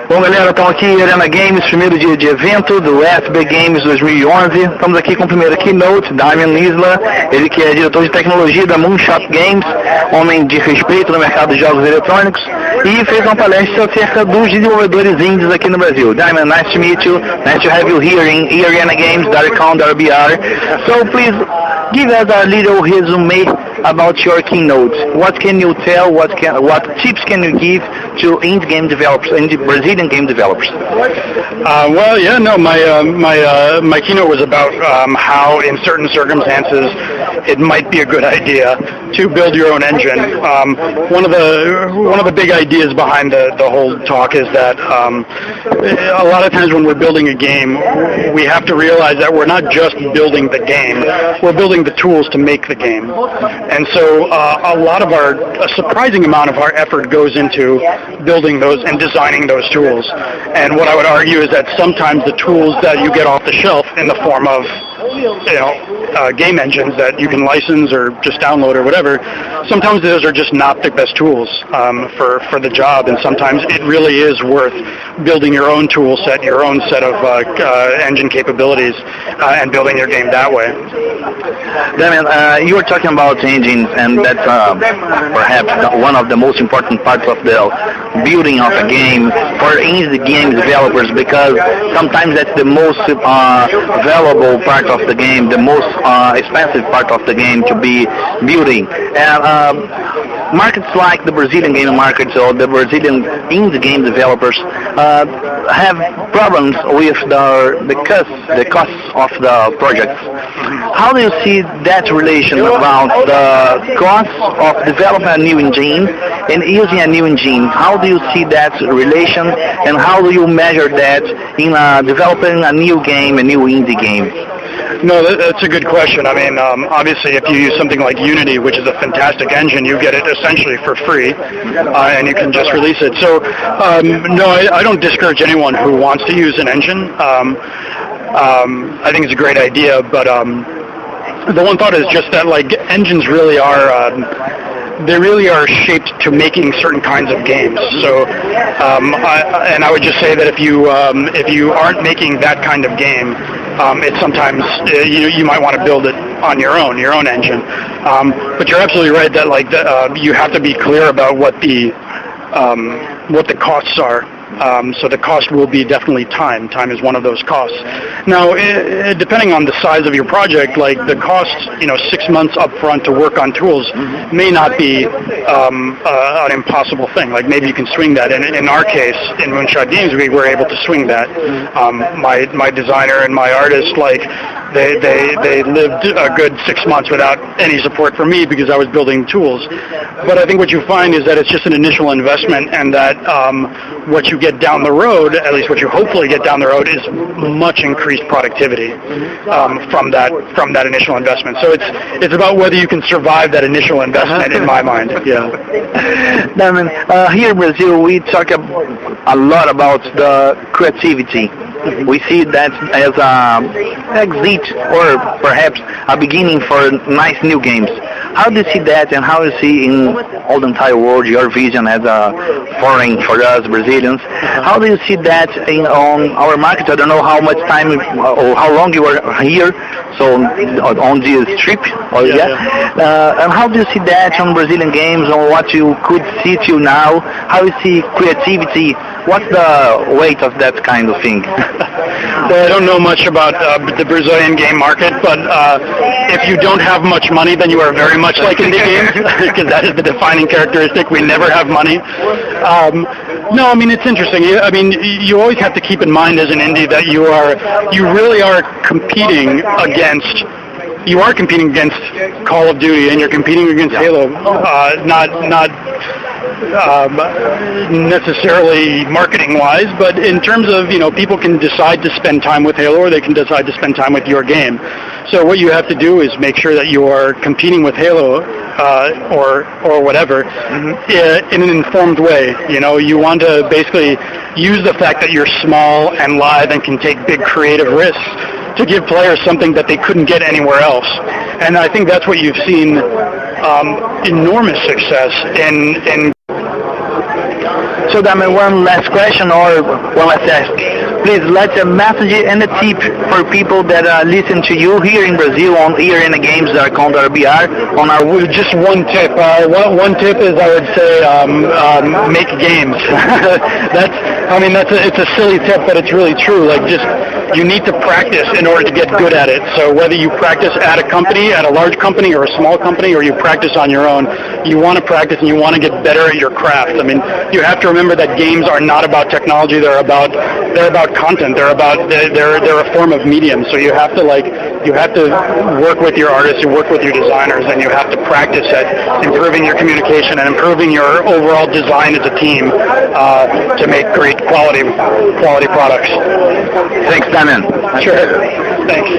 Bom, galera, estamos aqui em Arena Games, primeiro dia de evento do SBGames 2011. Estamos aqui com o primeiro keynote, Damian Isla, ele que é diretor de tecnologia da Moonshot Games, homem de respeito no mercado de jogos eletrônicos, e fez uma palestra acerca dos desenvolvedores indies aqui no Brasil. Damian, nice to meet you, nice to have you here in arenagames.com.br. So please give us a little resume about your keynote. What can you tell? What tips can you give to indie game developers, indie Brazilian game developers? My keynote was about how, in certain circumstances, it might be a good idea to build your own engine. One of the big ideas behind the whole talk is that a lot of times when we're building a game, we have to realize that we're not just building the game; we're building the tools to make the game. And so a surprising amount of our effort goes into building those and designing those tools. And what I would argue is that sometimes the tools that you get off the shelf in the form of game engines that you can license or just download or whatever, sometimes those are just not the best tools for the job, and sometimes it really is worth building your own tool set, your own set of engine capabilities, and building your game that way. Damian, you were talking about engines, and that's perhaps one of the most important parts of the building of a game for indie game developers, because sometimes that's the most valuable part of the game, the most expensive part of the game to be building. And markets like the Brazilian game markets or the Brazilian indie game developers have problems with the costs of the projects. How do you see that relation about the cost of developing a new engine and using a new engine? How do you see that relation, and how do you measure that in developing a new game, a new indie game? No, that's a good question. I mean, obviously, if you use something like Unity, which is a fantastic engine, you get it essentially for free, and you can just release it. So, no, I don't discourage anyone who wants to use an engine. I think it's a great idea, but the one thought is just that, like, engines really are... they really are shaped to making certain kinds of games. So, I would just say that if you aren't making that kind of game, it's sometimes you might want to build it on your own engine. But you're absolutely right that you have to be clear about what the costs are. So the cost will be definitely time. Time is one of those costs. Now, depending on the size of your project, like the cost, 6 months up front to work on tools may not be an impossible thing. Like maybe you can swing that. And in our case, in Moonshot Games, we were able to swing that. My designer and my artist, they lived a good 6 months without any support from me because I was building tools. But I think what you find is that it's just an initial investment, and that what you get down the road, at least what you hopefully get down the road, is much increased productivity from that initial investment. So it's about whether you can survive that initial investment, in my mind. Yeah. Damian, here in Brazil, we talk a lot about the creativity. We see that as an exit or perhaps a beginning for nice new games. How do you see that, and how do you see in all the entire world your vision as a foreign for us Brazilians? How do you see that on our market? I don't know how much time or how long you were here, so on this trip. And how do you see that on Brazilian games, on what you could see till now? How you see creativity? What's the weight of that kind of thing? Well, I don't know much about the Brazilian game market, but if you don't have much money, then you are very much like indie games, because that is the defining characteristic. We never have money. No, I mean, it's interesting. I mean, you always have to keep in mind as an indie that you really are competing against Call of Duty, and you're competing against Halo, not necessarily marketing-wise, but in terms of, people can decide to spend time with Halo, or they can decide to spend time with your game. So what you have to do is make sure that you are competing with Halo or whatever in an informed way. You want to basically use the fact that you're small and live and can take big creative risks to give players something that they couldn't get anywhere else. And I think that's what you've seen enormous success in So Damian, one last question or one last ask. Please let a message and a tip for people that listen to you here in Brazil on here in the games.com.br on our Just one tip. One tip is I would say make games. It's a silly tip, but it's really true. Like you need to practice in order to get good at it. So whether you practice at a company, at a large company or a small company, or you practice on your own, you want to practice and you want to get better at your craft. I mean, you have to remember that games are not about technology. They're about content. They're a form of medium. So you have to work with your artists, you work with your designers, and you have to practice at improving your communication and improving your overall design as a team to make great quality products. Thanks, Damian. Sure. Thanks.